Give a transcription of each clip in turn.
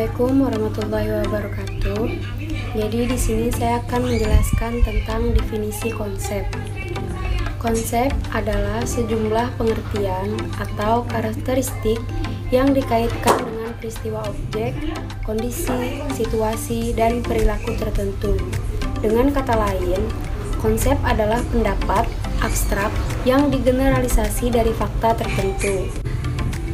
Assalamualaikum warahmatullahi wabarakatuh. Jadi di sini saya akan menjelaskan tentang definisi konsep. Konsep adalah sejumlah pengertian atau karakteristik yang dikaitkan dengan peristiwa objek, kondisi, situasi, dan perilaku tertentu. Dengan kata lain, konsep adalah pendapat abstrak yang digeneralisasi dari fakta tertentu.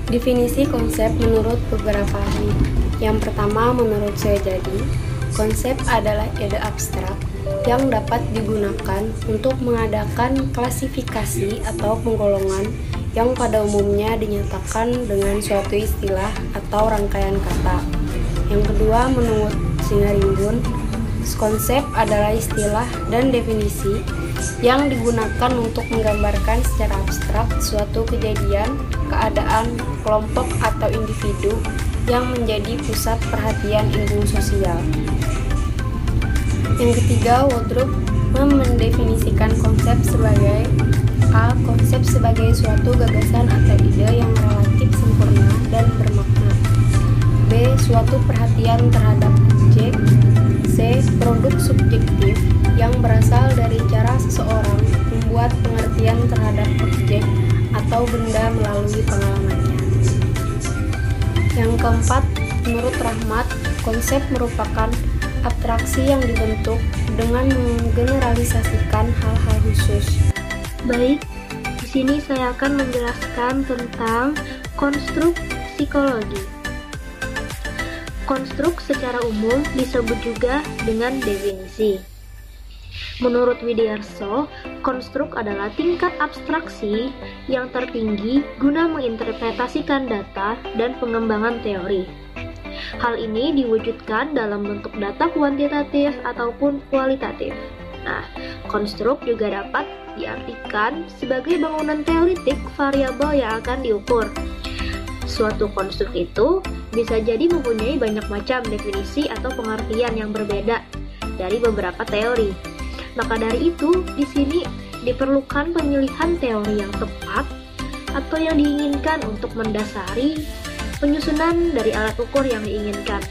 Definisi konsep menurut beberapa ahli. Yang pertama, menurut saya jadi, konsep adalah ide abstrak yang dapat digunakan untuk mengadakan klasifikasi atau penggolongan yang pada umumnya dinyatakan dengan suatu istilah atau rangkaian kata. Yang kedua, menurut Singarimbun, konsep adalah istilah dan definisi yang digunakan untuk menggambarkan secara abstrak suatu kejadian, keadaan, kelompok atau individu yang menjadi pusat perhatian ilmu sosial. Yang ketiga, Wodroop mendefinisikan konsep sebagai A. Konsep sebagai suatu gagasan atau ide yang relatif sempurna dan bermakna. B. Suatu perhatian terhadap objek. C. Produk subjektif yang berasal dari cara seseorang membuat pengertian terhadap objek atau benda melalui pengalamannya. Yang keempat, menurut Rahmat, konsep merupakan abstraksi yang dibentuk dengan menggeneralisasikan hal-hal khusus. Baik, di sini saya akan menjelaskan tentang konstruk psikologi. Konstruk secara umum disebut juga dengan definisi. Menurut Widiarso, konstruk adalah tingkat abstraksi yang tertinggi guna menginterpretasikan data dan pengembangan teori. Hal ini diwujudkan dalam bentuk data kuantitatif ataupun kualitatif. Nah, konstruk juga dapat diartikan sebagai bangunan teoritik variabel yang akan diukur. Suatu konstruk itu bisa jadi mempunyai banyak macam definisi atau pengertian yang berbeda dari beberapa teori. Maka dari itu, di sini diperlukan pemilihan teori yang tepat atau yang diinginkan untuk mendasari penyusunan dari alat ukur yang diinginkan.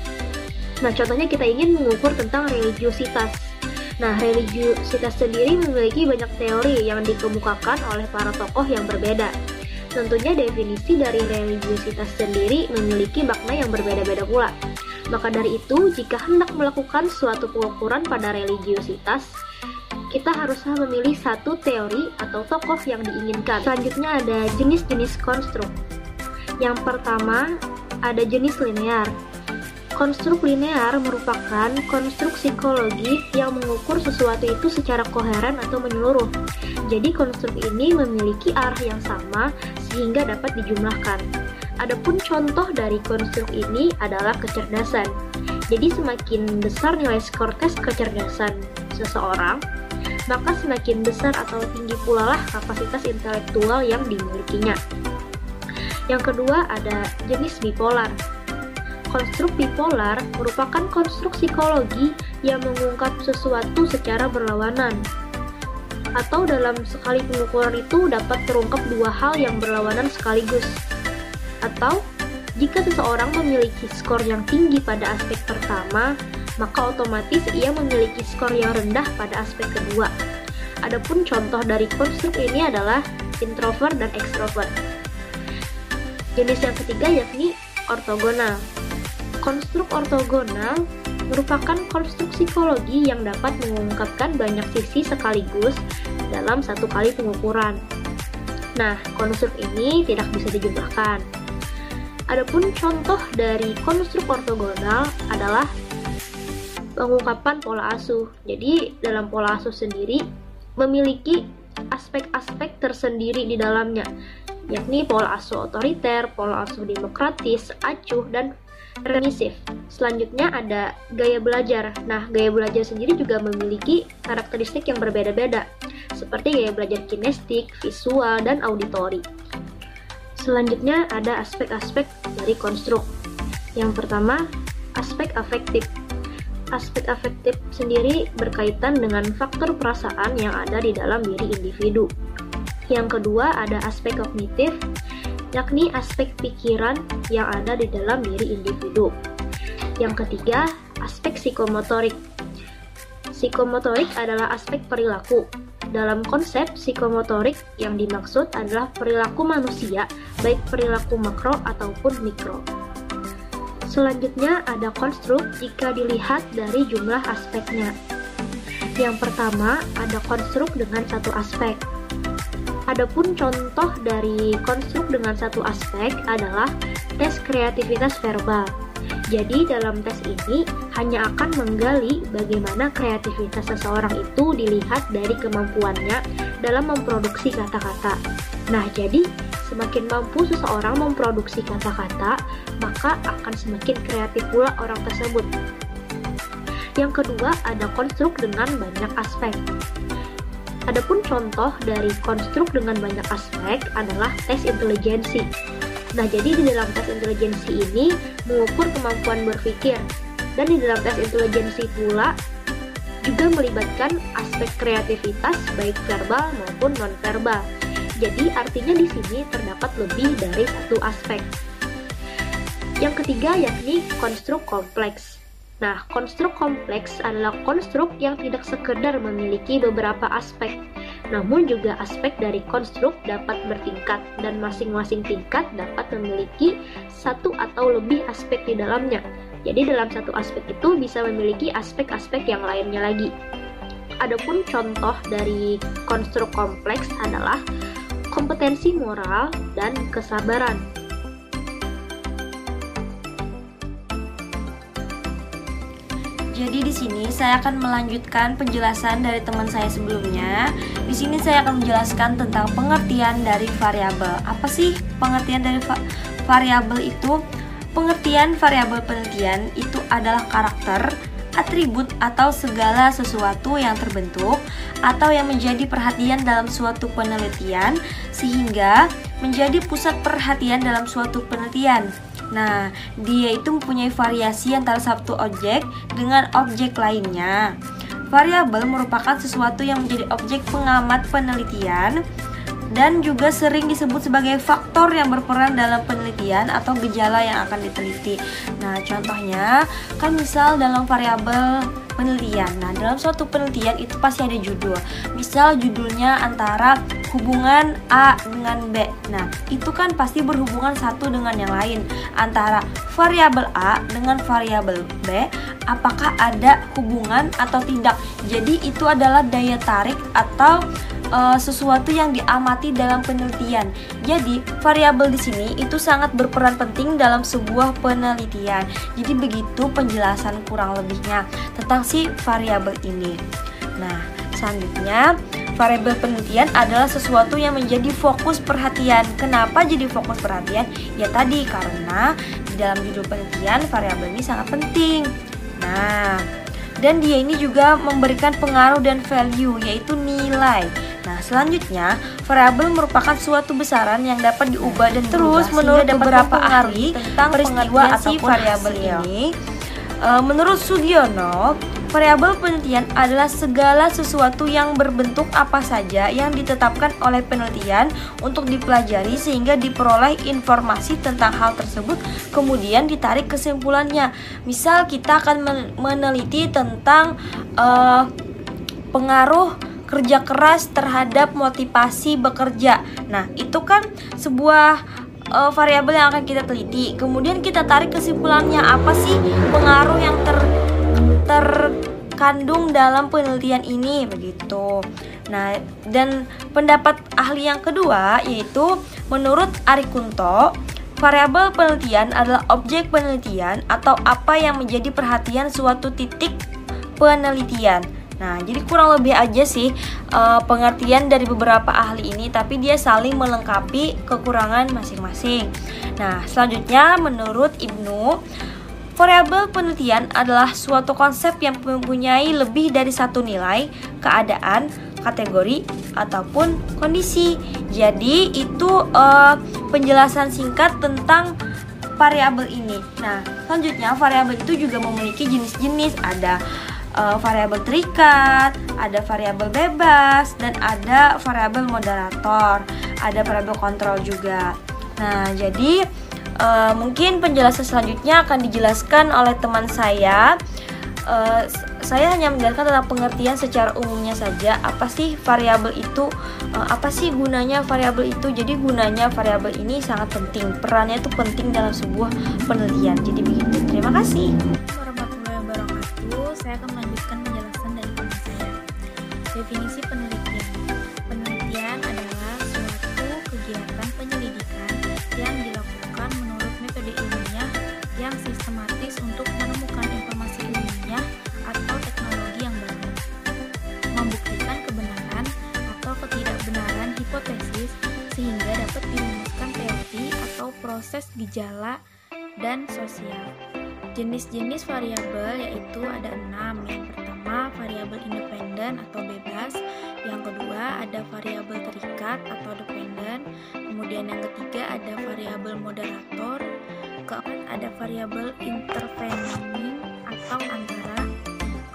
Nah, contohnya kita ingin mengukur tentang religiositas. Nah, religiositas sendiri memiliki banyak teori yang dikemukakan oleh para tokoh yang berbeda. Tentunya definisi dari religiositas sendiri memiliki makna yang berbeda-beda pula. Maka dari itu, jika hendak melakukan suatu pengukuran pada religiositas, kita haruslah memilih satu teori atau tokoh yang diinginkan. Selanjutnya ada jenis-jenis konstruk. Yang pertama, ada jenis linear. Konstruk linear merupakan konstruk psikologi yang mengukur sesuatu itu secara koheren atau menyeluruh. Jadi konstruk ini memiliki arah yang sama sehingga dapat dijumlahkan. Adapun contoh dari konstruk ini adalah kecerdasan. Jadi semakin besar nilai skor tes kecerdasan seseorang, maka semakin besar atau tinggi pula lah kapasitas intelektual yang dimilikinya. Yang kedua ada jenis bipolar. Konstruk bipolar merupakan konstruk psikologi yang mengungkap sesuatu secara berlawanan. Atau dalam sekali pengukuran itu dapat terungkap dua hal yang berlawanan sekaligus. Atau jika seseorang memiliki skor yang tinggi pada aspek pertama, maka otomatis ia memiliki skor yang rendah pada aspek kedua. Adapun contoh dari konstruk ini adalah introvert dan extrovert. Jenis yang ketiga yakni ortogonal. Konstruk ortogonal merupakan konstruk psikologi yang dapat mengungkapkan banyak sisi sekaligus dalam satu kali pengukuran. Nah, konstruk ini tidak bisa dijumlahkan. Adapun contoh dari konstruk ortogonal adalah pengungkapan pola asuh. Jadi, dalam pola asuh sendiri memiliki aspek-aspek tersendiri di dalamnya, yakni pola asuh otoriter, pola asuh demokratis, acuh, dan remisif. Selanjutnya ada gaya belajar. Nah, gaya belajar sendiri juga memiliki karakteristik yang berbeda-beda, seperti gaya belajar kinestik, visual, dan auditori. Selanjutnya ada aspek-aspek dari konstruk. Yang pertama, aspek afektif. Aspek afektif sendiri berkaitan dengan faktor perasaan yang ada di dalam diri individu. Yang kedua ada aspek kognitif, yakni aspek pikiran yang ada di dalam diri individu. Yang ketiga, aspek psikomotorik. Psikomotorik adalah aspek perilaku. Dalam konsep psikomotorik, yang dimaksud adalah perilaku manusia, baik perilaku makro ataupun mikro. Selanjutnya ada konstruk jika dilihat dari jumlah aspeknya. Yang pertama, ada konstruk dengan satu aspek. Adapun contoh dari konstruk dengan satu aspek adalah tes kreativitas verbal. Jadi dalam tes ini hanya akan menggali bagaimana kreativitas seseorang itu dilihat dari kemampuannya dalam memproduksi kata-kata. Nah, jadi semakin mampu seseorang memproduksi kata-kata, maka akan semakin kreatif pula orang tersebut. Yang kedua, ada konstruk dengan banyak aspek. Adapun contoh dari konstruk dengan banyak aspek adalah tes intelijensi. Nah, jadi di dalam tes intelijensi ini mengukur kemampuan berpikir, dan di dalam tes intelijensi pula juga melibatkan aspek kreativitas baik verbal maupun nonverbal. Jadi artinya di sini terdapat lebih dari satu aspek. Yang ketiga yakni konstruk kompleks. Nah, konstruk kompleks adalah konstruk yang tidak sekedar memiliki beberapa aspek, namun juga aspek dari konstruk dapat bertingkat dan masing-masing tingkat dapat memiliki satu atau lebih aspek di dalamnya. Jadi dalam satu aspek itu bisa memiliki aspek-aspek yang lainnya lagi. Adapun contoh dari konstruk kompleks adalah kompetensi moral dan kesabaran. Jadi di sini saya akan melanjutkan penjelasan dari teman saya sebelumnya. Di sini saya akan menjelaskan tentang pengertian dari variabel. Apa sih pengertian dari variabel itu? Pengertian variabel penelitian itu adalah karakter, atribut atau segala sesuatu yang terbentuk atau yang menjadi perhatian dalam suatu penelitian sehingga menjadi pusat perhatian dalam suatu penelitian. Nah, dia itu mempunyai variasi antara satu objek dengan objek lainnya. Variabel merupakan sesuatu yang menjadi objek pengamat penelitian dan juga sering disebut sebagai faktor yang berperan dalam penelitian atau gejala yang akan diteliti. Nah, contohnya kan misal dalam variabel penelitian. Nah, dalam suatu penelitian itu pasti ada judul. Misal judulnya antara hubungan A dengan B. Nah, itu kan pasti berhubungan satu dengan yang lain. Antara variabel A dengan variabel B, apakah ada hubungan atau tidak. Jadi itu adalah daya tarik atau sesuatu yang diamati dalam penelitian. Jadi variabel di sini itu sangat berperan penting dalam sebuah penelitian. Jadi begitu penjelasan kurang lebihnya tentang si variabel ini. Nah, selanjutnya variabel penelitian adalah sesuatu yang menjadi fokus perhatian. Kenapa jadi fokus perhatian? Ya tadi karena di dalam judul penelitian variabel ini sangat penting. Nah, dan dia ini juga memberikan pengaruh dan value, yaitu nilai. Nah, selanjutnya, variabel merupakan suatu besaran yang dapat diubah dan terus menurut beberapa ahli tentang peristiwa atau variabel ini. Menurut Sugiono, variabel penelitian adalah segala sesuatu yang berbentuk apa saja yang ditetapkan oleh penelitian untuk dipelajari sehingga diperoleh informasi tentang hal tersebut, kemudian ditarik kesimpulannya. Misal kita akan meneliti tentang pengaruh kerja keras terhadap motivasi bekerja. Nah, itu kan sebuah variabel yang akan kita teliti. Kemudian kita tarik kesimpulannya, apa sih pengaruh yang terkandung dalam penelitian ini, begitu. Nah, dan pendapat ahli yang kedua yaitu menurut Ari Kunto, variabel penelitian adalah objek penelitian atau apa yang menjadi perhatian suatu titik penelitian. Nah, jadi kurang lebih aja sih pengertian dari beberapa ahli ini, tapi dia saling melengkapi kekurangan masing-masing. Nah, selanjutnya menurut Ibnu, variabel penelitian adalah suatu konsep yang mempunyai lebih dari satu nilai, keadaan, kategori, ataupun kondisi. Jadi itu penjelasan singkat tentang variabel ini. Nah, selanjutnya variabel itu juga memiliki jenis-jenis. Ada variabel terikat, ada variabel bebas, dan ada variabel moderator, ada variabel kontrol juga. Nah, jadi Mungkin penjelasan selanjutnya akan dijelaskan oleh teman saya. Saya hanya menjelaskan tentang pengertian secara umumnya saja. Apa sih variabel itu? Apa sih gunanya variabel itu? Jadi gunanya variabel ini sangat penting. Perannya itu penting dalam sebuah penelitian. Jadi begitu. Terima kasih. Warahmatullahi wabarakatuh. Saya akan melanjutkan penjelasan dari teman saya. Definisi penelitian. Penelitian adalah suatu kegiatan penyelidikan yang dilakukan menurut metode ilmiah yang sistematis untuk menemukan informasi ilmiah atau teknologi yang baru, membuktikan kebenaran atau ketidakbenaran hipotesis sehingga dapat dirumuskan teori atau proses gejala dan sosial. Jenis-jenis variabel yaitu ada 6. Yang pertama, variabel independen atau bebas. Yang kedua, ada variabel terikat atau dependen. Kemudian yang ketiga, ada variabel moderator. Keempat, ada variabel intervening atau antara.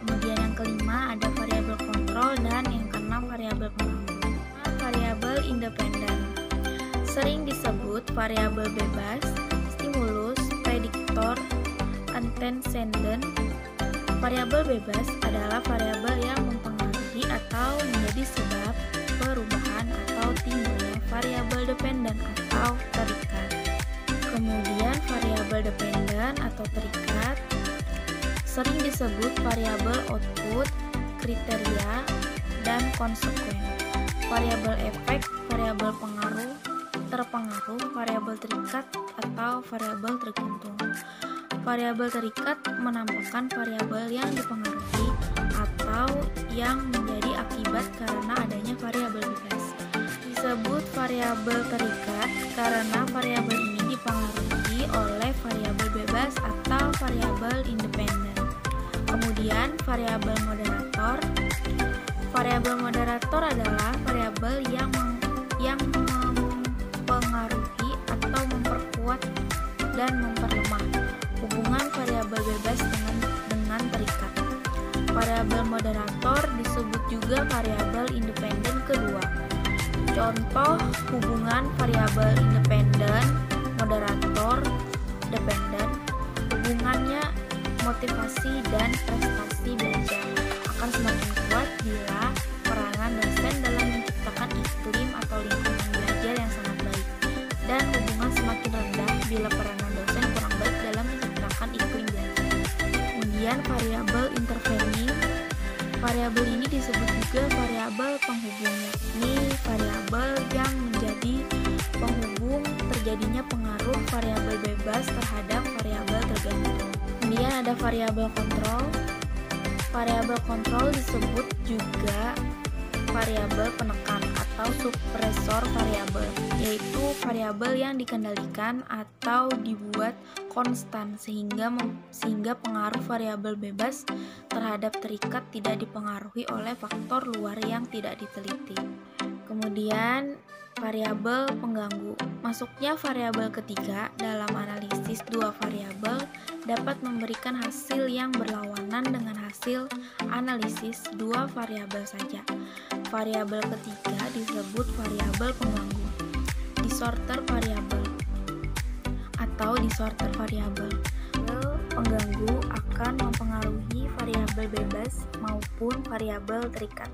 Kemudian yang kelima, ada variabel kontrol. Dan yang keenam, variabel pengganggu. Variabel independen sering disebut variabel bebas, stimulus, prediktor, antecedent. Variabel bebas adalah variabel yang mempengaruhi atau menjadi sebab perubahan atau timbulnya variabel dependen atau terikat. Kemudian variabel dependen atau terikat sering disebut variabel output, kriteria, dan konsekuen. Variabel efek, variabel pengaruh, terpengaruh, variabel terikat atau variabel tergantung. Variabel terikat menampakkan variabel yang dipengaruhi atau yang menjadi akibat karena adanya variabel bebas. Disebut variabel terikat karena variabel ini dipengaruhi oleh variabel bebas atau variabel independen. Kemudian variabel moderator. Variabel moderator adalah variabel yang mempengaruhi atau memperkuat dan memperlemah hubungan variabel bebas dengan terikat. Variabel moderator disebut juga variabel independen kedua. Contoh hubungan variabel independen, moderator, dependen. Hubungannya motivasi dan prestasi belajar akan semakin kuat bila peranan dosen dalam menciptakan iklim atau lingkungan belajar yang sangat baik, dan hubungan semakin rendah bila peranan dosen kurang baik dalam menciptakan iklim belajar. Kemudian variabel intervening. Variabel ini disebut juga variabel penghubung, yakni variabel yang menjadi penghubung terjadinya pengaruh variabel bebas terhadap variabel tergantung. Kemudian ada variabel kontrol. Variabel kontrol disebut juga variabel penekan atau suppresor variabel, yaitu variabel yang dikendalikan atau dibuat konstan sehingga pengaruh variabel bebas terhadap terikat tidak dipengaruhi oleh faktor luar yang tidak diteliti. Kemudian variabel pengganggu. Masuknya variabel ketiga dalam analisis dua variabel dapat memberikan hasil yang berlawanan dengan hasil analisis dua variabel saja. Variabel ketiga disebut variabel pengganggu, disorter variabel atau disorter variabel. Pengganggu akan mempengaruhi variabel bebas maupun variabel terikat.